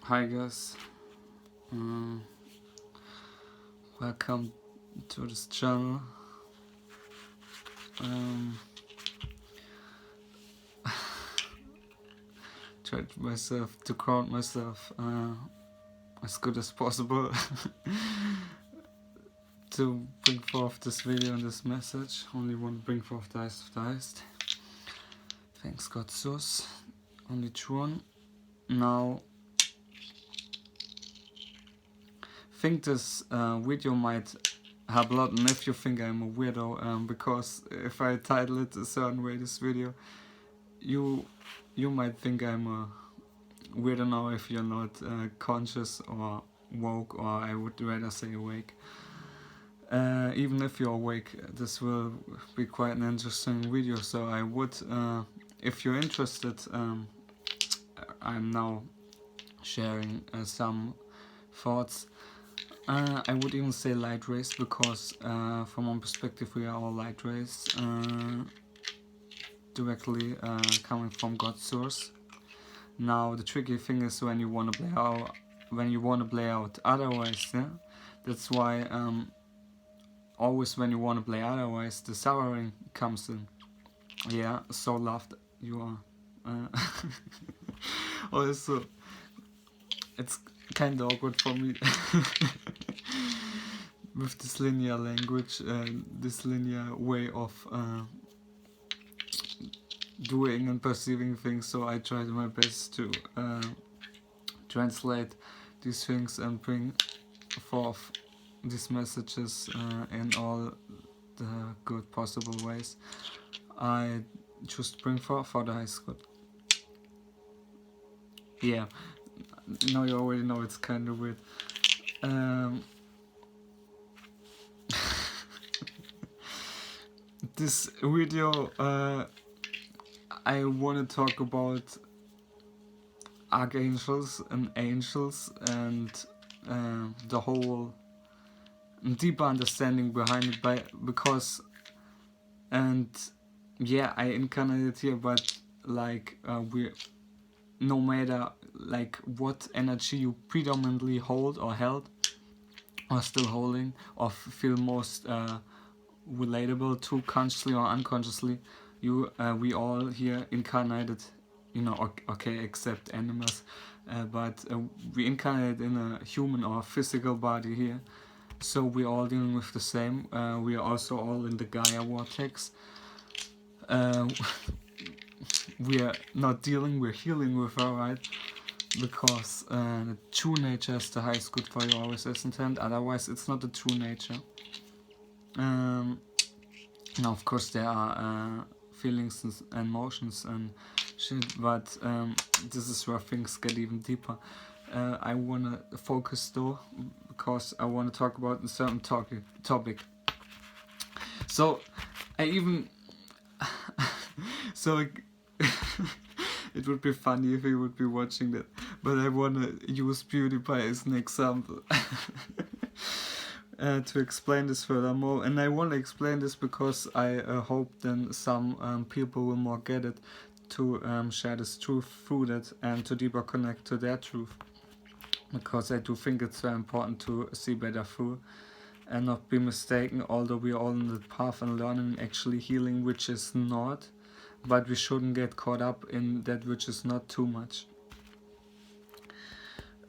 Hi guys, uh, welcome to this channel. Tried myself to ground myself as good as possible to bring forth this video and this message. Only want to bring forth the highest of the highest. Thanks God source, only true one. Now, think this video might help a lot, and if you think I'm a weirdo, because if I title it a certain way, this video, you might think I'm a weirdo now if you're not conscious or woke, or I would rather say awake. Even if you're awake, this will be quite an interesting video, so I would, if you're interested, I'm now sharing some thoughts. I would even say light rays, because from one perspective we are all light rays, directly coming from God's source. Now the tricky thing is when you want to play out otherwise, yeah? That's why always when you want to play otherwise, the suffering comes in. Yeah, so loved you are. Also, it's kind of awkward for me with this linear language, this linear way of doing and perceiving things, so I tried my best to translate these things and bring forth these messages in all the good possible ways I just bring forth for the highest good. Yeah, now you already know it's kind of weird. This video, I want to talk about archangels and angels and the whole deeper understanding behind it, because yeah, I incarnated here, but like we, no matter like what energy you predominantly hold or held or still holding or feel most relatable to, consciously or unconsciously, we all here incarnated, you know, okay, except animals, but we incarnated in a human or physical body here, so we're all dealing with the same. We are also all in the Gaia vortex. We are not dealing, we're healing with her, right? Because the true nature is the highest good for you, always is intent, otherwise it's not the true nature. Now of course there are feelings and emotions and shit, but this is where things get even deeper. I wanna focus though, because I wanna talk about a certain topic. So I even so it would be funny if you would be watching that, but I wanna use PewDiePie as an example. To explain this furthermore, and I want to explain this because I hope then some people will more get it, to share this truth through that and to deeper connect to their truth, because I do think it's very important to see better through and not be mistaken, although we are all on the path and learning, actually healing, which is not, but we shouldn't get caught up in that which is not too much.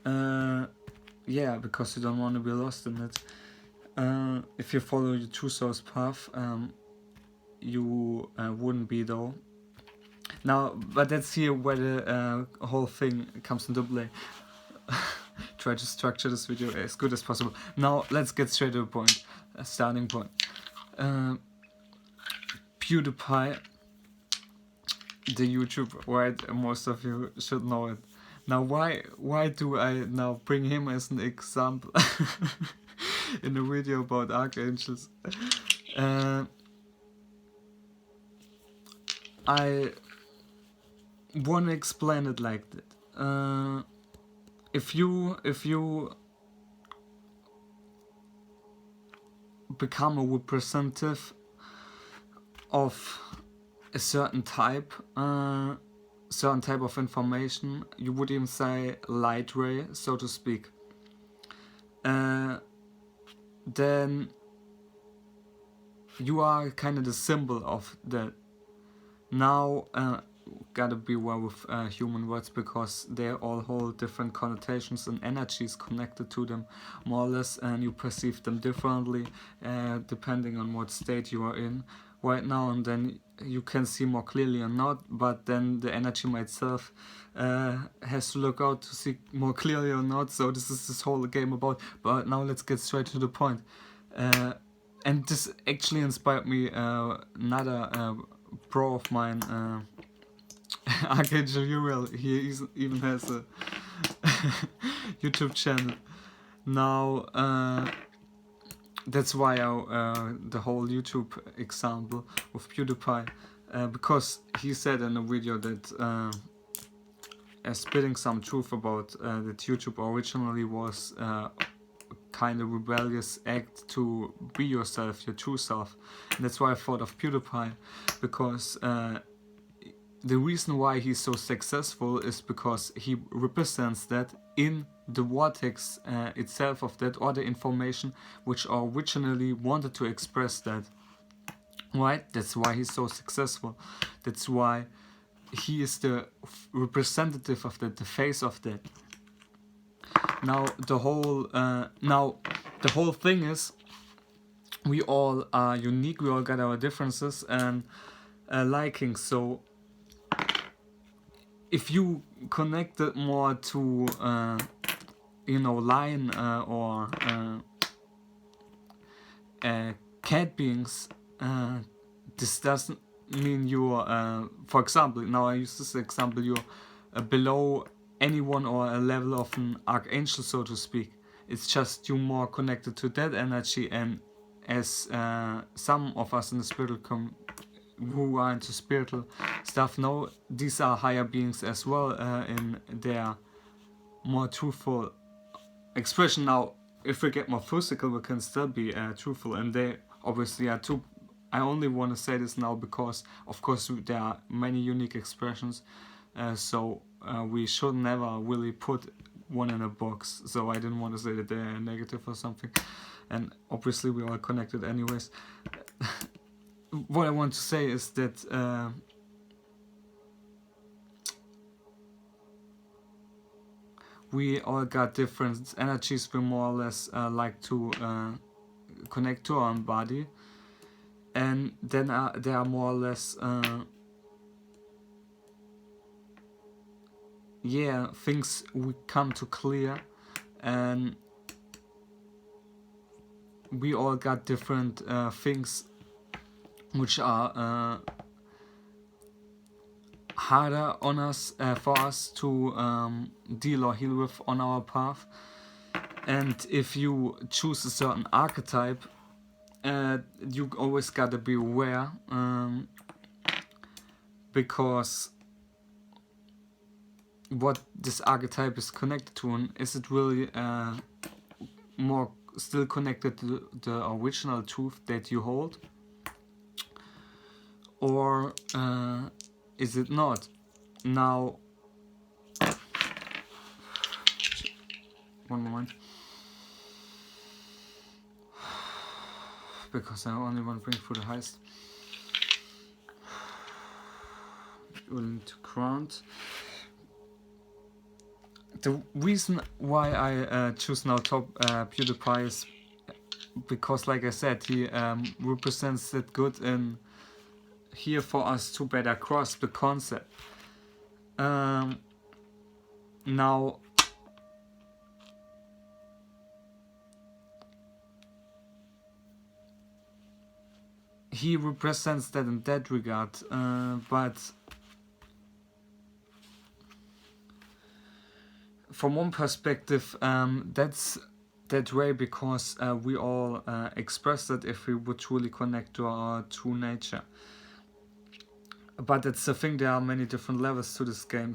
Yeah, because you don't want to be lost in it. If you follow your true source path, you wouldn't be though. Now, but that's here where the whole thing comes into play. Try to structure this video as good as possible. Now, let's get straight to the point. Starting point. PewDiePie, the YouTuber, right? Most of you should know it. Now, why do I now bring him as an example in a video about archangels? I want to explain it like that. If you become a representative of a certain type, certain type of information, you would even say light ray, so to speak, then you are kind of the symbol of that. Now, gotta be aware with human words, because they all hold different connotations and energies connected to them, more or less, and you perceive them differently depending on what state you are in right now, and then you can see more clearly or not, but then the energy myself has to look out to see more clearly or not. So this is this whole game about. But now let's get straight to the point. And this actually inspired me, another pro of mine, Archangel, he even has a YouTube channel. Now, that's why the whole YouTube example with PewDiePie, because he said in a video that spitting some truth about that YouTube originally was kind of rebellious act to be yourself, your true self. And that's why I thought of PewDiePie, because the reason why he's so successful is because he represents that in the vortex itself of that, or the information which originally wanted to express that. Right? That's why he's so successful. That's why he is the representative of that, the face of that. Now the whole thing is, we all are unique. We all got our differences and likings. So if you connect it more to lion or cat beings, this doesn't mean you're, for example, now I use this example, you're below anyone or a level of an archangel, so to speak. It's just you more connected to that energy, and as some of us in the spiritual who are into spiritual stuff know, these are higher beings as well, in their more truthful expression. Now, if we get more physical, we can still be truthful, and they obviously are too. I only want to say this now because, of course, there are many unique expressions, so we should never really put one in a box. So I didn't want to say that they're negative or something, and obviously we are connected anyways. What I want to say is that we all got different energies. We more or less like to connect to our own body, and then there are more or less things we come to clear, and we all got different things which are harder on us, for us to deal or heal with on our path. And if you choose a certain archetype, you always gotta be aware, because what this archetype is connected to, and is it really more still connected to the original truth that you hold, or is it not? Now, one moment, because I only want to bring through the heist. Willing to grant. The reason why I choose now top PewDiePie is because, like I said, he represents it good in here for us to better grasp the concept. Now, he represents that in that regard, but from one perspective, that's that way because we all express that if we would truly connect to our true nature. But it's the thing, there are many different levels to this game,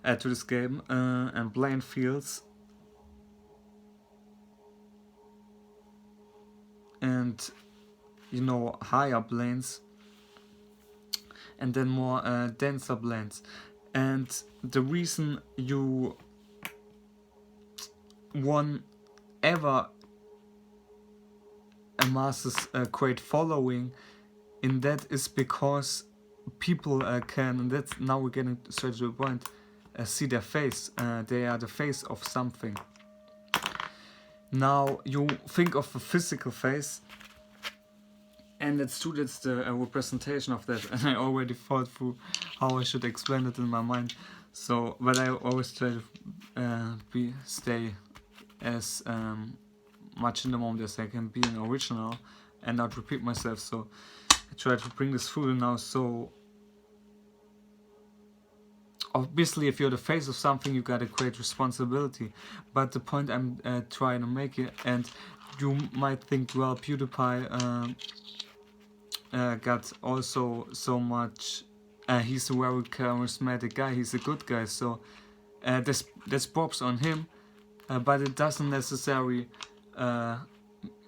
and playing fields, and higher planes, and then more denser planes. And the reason you won't ever amasses a great following in that is because people can, and that's now we're getting straight to the point, see their face. They are the face of something. Now you think of a physical face, and that's true, that's the representation of that, and I already thought through how I should explain it in my mind. So, but I always try to stay as much in the moment as I can, being original and not repeat myself. So I try to bring this through now. So obviously, if you're the face of something, you got a great responsibility. But the point I'm trying to make it, and you might think, well, PewDiePie got also so much. He's a very charismatic guy. He's a good guy. So there's props on him, but it doesn't necessarily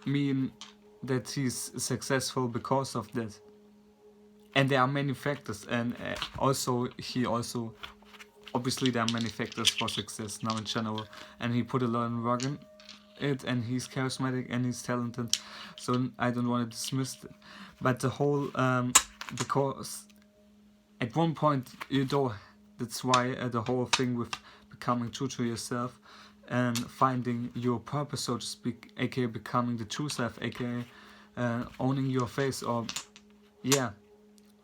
mean that he's successful because of that. And there are many factors, and he also obviously there are many factors for success now in general, and he put a lot of work in it, and he's charismatic and he's talented, so I don't want to dismiss it. But the whole because at one point, that's why the whole thing with becoming true to yourself and finding your purpose, so to speak, aka becoming the true self, aka owning your face, or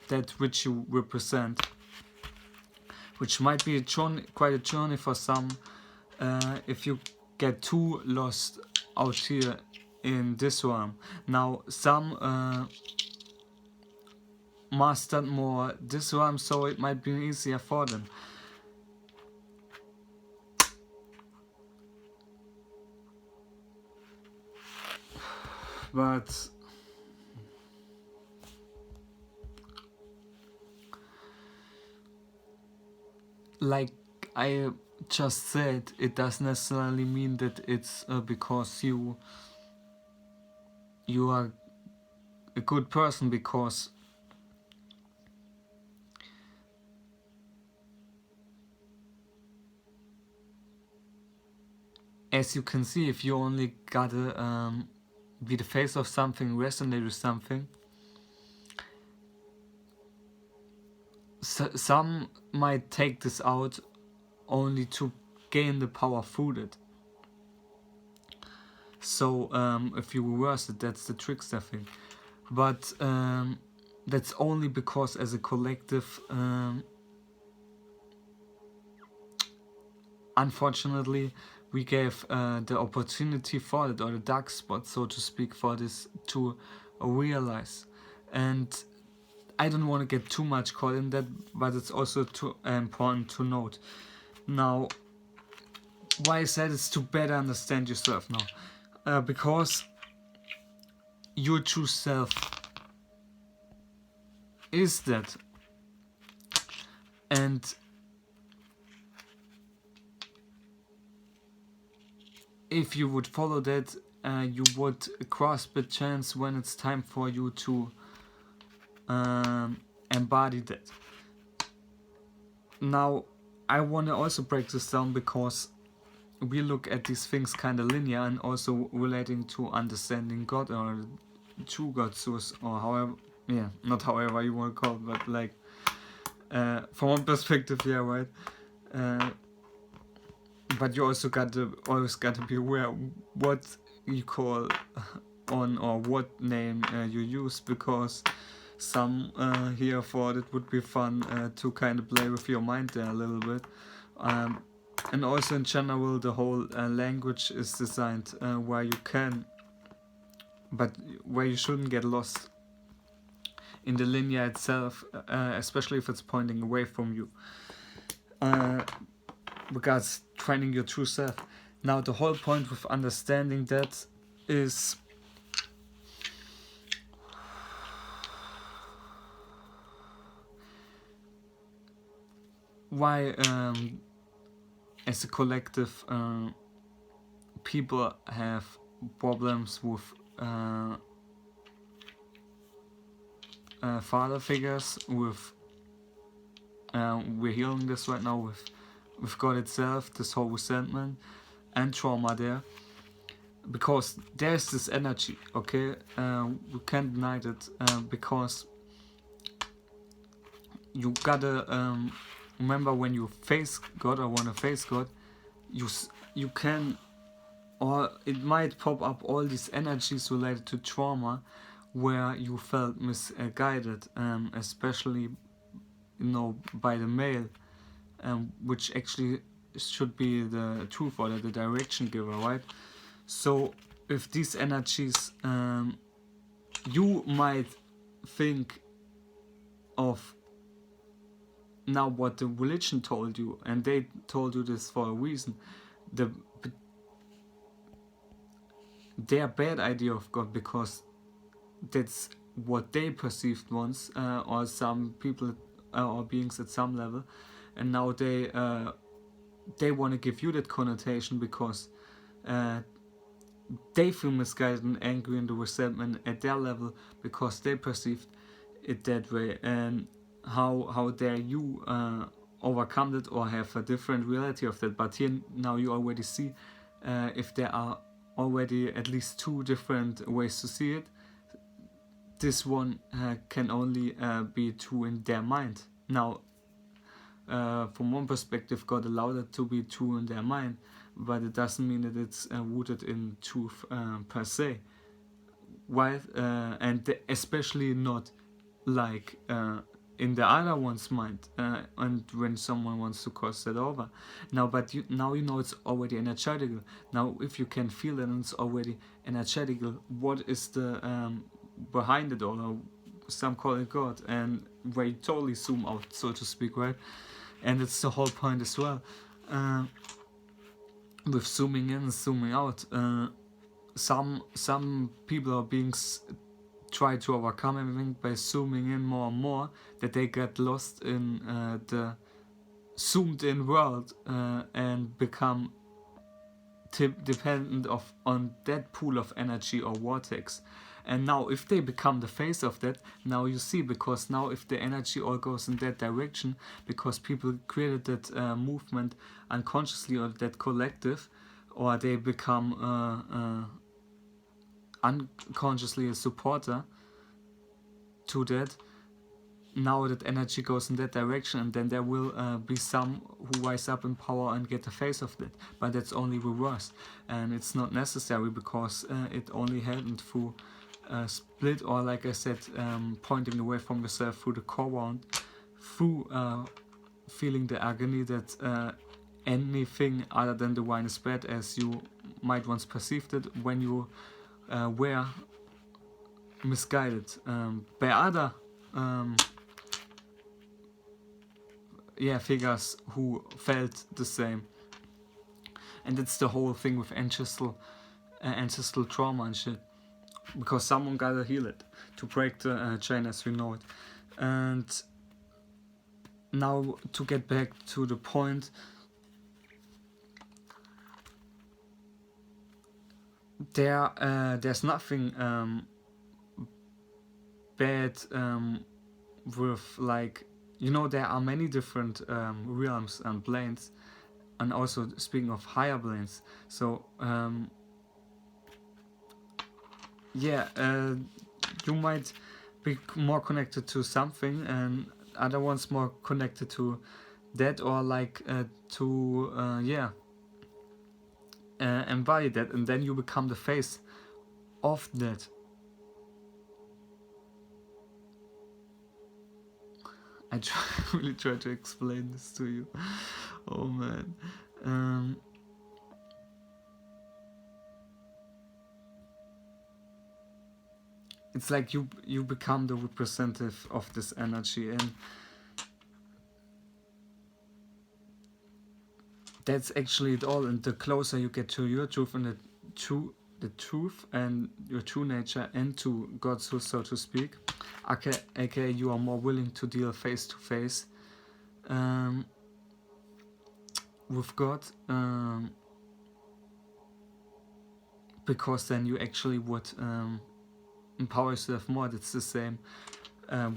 that which you represent, which might be quite a journey for some if you get too lost out here in this realm. Now some mastered more this realm, so it might be easier for them. But like I just said, it doesn't necessarily mean that it's because you are a good person, because as you can see, if you only gotta be the face of something, resonate with something, some might take this out only to gain the power through it. So if you reverse it, that's the trickster thing. But that's only because as a collective, unfortunately, we gave the opportunity for it, or the dark spot, so to speak, for this to realize. And I don't want to get too much caught in that, but it's also too important to note. Now, why I said it's to better understand yourself now. Because your true self is that. And if you would follow that, you would grasp a chance when it's time for you to embody that. Now, I want to also break this down, because we look at these things kind of linear, and also relating to understanding God, or true God source, or however, not however you want to call it, but like from one perspective, right. But you also always got to be aware what you call on, or what name you use, because some here thought it would be fun to kind of play with your mind there a little bit. And also in general, the whole language is designed where you can, but where you shouldn't get lost in the linear itself, especially if it's pointing away from you. Regards finding your true self. Now, the whole point with understanding that is why as a collective people have problems with father figures, with we're healing this right now with God itself, this whole resentment and trauma there, because there's this energy, okay? We can't deny it, because you gotta remember, when you face God or want to face God, you can, or it might pop up all these energies related to trauma where you felt misguided, especially, by the male, which actually should be the truth or the direction giver, right? So if these energies, you might think of now what the religion told you, and they told you this for a reason, their bad idea of God, because that's what they perceived once, or some people or beings at some level, and now they want to give you that connotation, because they feel misguided and angry, and the resentment at their level, because they perceived it that way. And how dare you overcome that or have a different reality of that? But here now you already see, if there are already at least two different ways to see it, this one can only be true in their mind. Now, from one perspective, God allowed it to be true in their mind, but it doesn't mean that it's rooted in truth per se. Right? And especially not like in the other one's mind, and when someone wants to cross that over. Now, but now you know it's already energetical. Now, if you can feel it and it's already energetical, what is the behind it all? Or some call it God, and where you totally zoom out, so to speak, right? And it's the whole point as well. With zooming in and zooming out, some people or beings try to overcome everything by zooming in more and more, that they get lost in the zoomed in world, and become dependent on that pool of energy or vortex. And now if they become the face of that, now you see, because now if the energy all goes in that direction, because people created that movement unconsciously, or that collective, or they become unconsciously a supporter to that, now that energy goes in that direction, and then there will be some who rise up in power and get the face of that. But that's only reverse, and it's not necessary, because it only happened through split, or like I said, pointing away from yourself through the core wound, through feeling the agony that anything other than divine is bad, as you might once perceived it when you were misguided by other figures who felt the same. And it's the whole thing with ancestral trauma and shit, because someone gotta heal it to break the chain as we know it. And now to get back to the point, there's nothing bad with, like, there are many different realms and planes, and also speaking of higher planes. So you might be more connected to something, and other ones more connected to that, or like embody that, and then you become the face of that. I really try to explain this to you. Oh man. It's like you become the representative of this energy, and that's actually it all. And the closer you get to your truth and the truth and your true nature, and to God, so to speak, aka you are more willing to deal face to face with God, because then you actually would empower yourself more. That's the same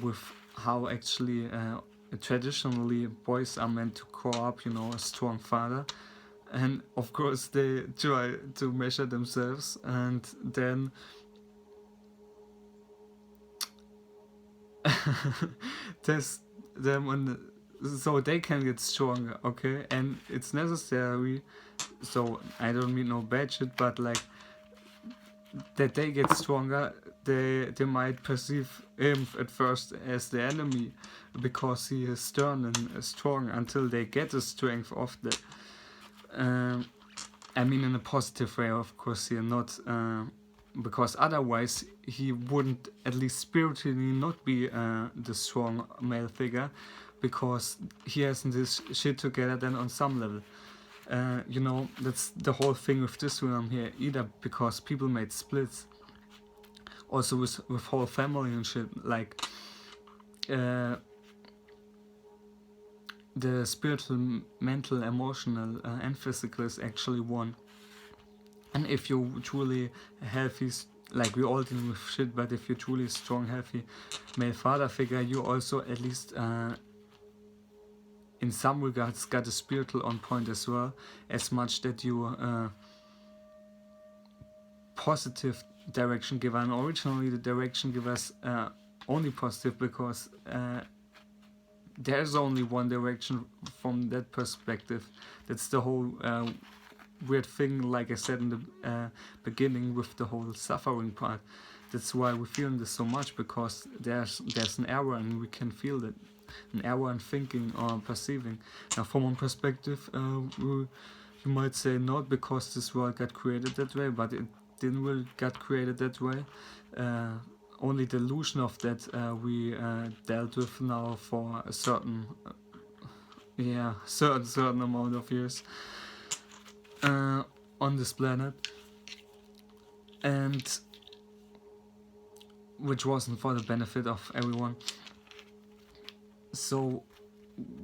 with how actually traditionally boys are meant to grow up, you know, a strong father, and of course they try to measure themselves and then test them on so they can get stronger, okay? And it's necessary, so I don't mean no bad shit, but like that they get stronger. They might perceive him at first as the enemy because he is stern and strong until they get the strength of that. I mean in a positive way, of course, here, not because otherwise he wouldn't, at least spiritually, not be the strong male figure, because he hasn't this shit together then on some level. You know, that's the whole thing with this realm here, either because people made splits, also with whole family and shit, like the spiritual, mental, emotional, and physical is actually one. And if you're truly healthy, like we all dealing with shit, but if you're truly strong, healthy male father figure, you also at least in some regards got a spiritual on point as well, as much that you positive direction giver. And originally the direction givers only positive because there's only one direction from that perspective. That's the whole weird thing, like I said in the beginning, with the whole suffering part. That's why we're feeling this so much, because there's an error and we can feel that, an error in thinking or perceiving. Now from one perspective, you might say not because this world got created that way, but it didn't really get created that way. Only the illusion of that we dealt with now for a certain certain amount of years on this planet, and which wasn't for the benefit of everyone. So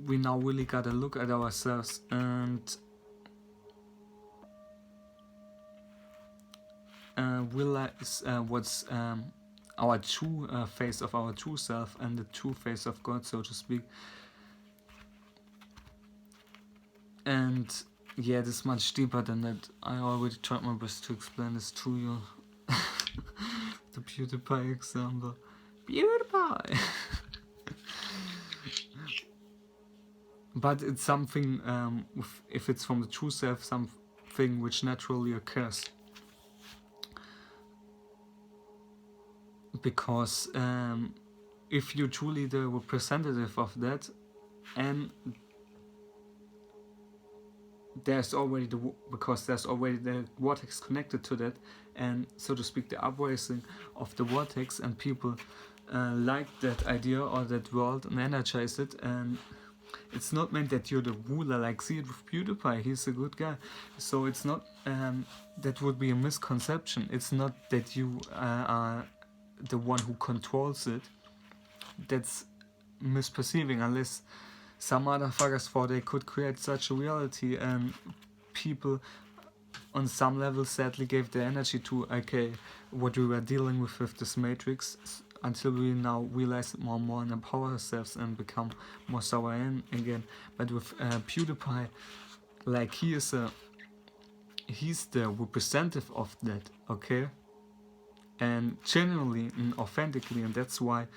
we now really gotta look at ourselves and realize what's our true face of our true self and the true face of God, so to speak. And yeah, this is much deeper than that. I already tried my best to explain this to you. The PewDiePie example. PewDiePie! But it's something, if it's from the true self, something which naturally occurs. Because if you're truly the representative of that, and there's already the vortex connected to that, and so to speak the uprising of the vortex, and people like that idea or that world and energize it, and it's not meant that you're the ruler, like see it with PewDiePie, he's a good guy. So it's not, that would be a misconception. It's not that you are the one who controls it. That's misperceiving, unless some motherfuckers thought they could create such a reality, and people on some level sadly gave their energy to, okay, what we were dealing with this matrix, until we now realize it more and more and empower ourselves and become more sovereign again. But with PewDiePie, like he's the representative of that, okay? And genuinely and authentically, and that's why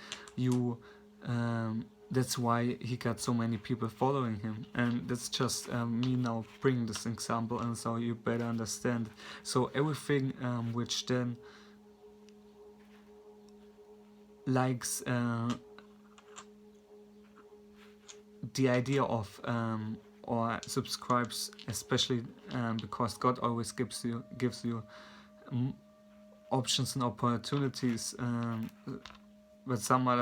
that's why he got so many people following him. And that's just me now bringing this example, and so you better understand. So everything which then likes the idea of or subscribes, especially because God always gives you options and opportunities, but some other